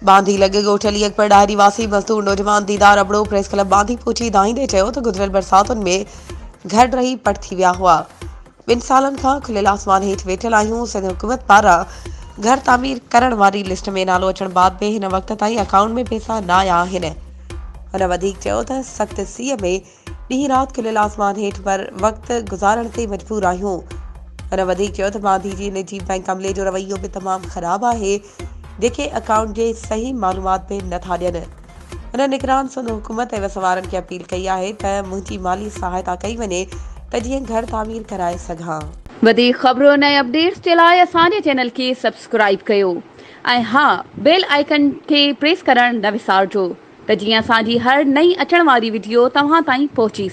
बांधी लॻे ॻोठ अली अकबर डायरी वासी मज़दूर नौजवान दीदार अबड़ो प्रेस क्लब बांधी पहुची दाहींदे चयो त गुज़िरियल बरसातुनि में घर रही पट थी विया हुआ। 2 सालनि खां खुलियल आसमान हेठि वेठल आहियूं। सिंध हुकूमत पारां घर तामीर करण वारी लिस्ट में नालो अचण बाद बि हिन वक़्त ताईं अकाउंट में पैसा न आया आहिनि। हुन वधीक चयो त सख़्त सीअ में ॾींहुं राति खुलियल आसमान हेठि पर वक़्तु गुज़ारण ते मजबूर आहियूं। हुन वधीक चयो त बांधी जी निजी बैंक अमले जो रवैयो बि तमामु ख़राबु आहे, जेके अकाउंट जे सही मालूमात बि नथा ॾियनि। हुन निगरान सिंध हुकूमत ऐं वसवारनि खे अपील कई आहे त मुंहिंजी माली सहायता कई वञे त जीअं घर तामीर कराए सघां। वधीक ख़बरुनि ऐं अपडेट्स जे लाइ असांजे चैनल खे सब्सक्राइब कयो ऐं हा, बेल आइकन खे प्रेस करणु न विसारिजो त जीअं असांजी हर नई अचण वारी वीडियो तव्हां ताईं पहुची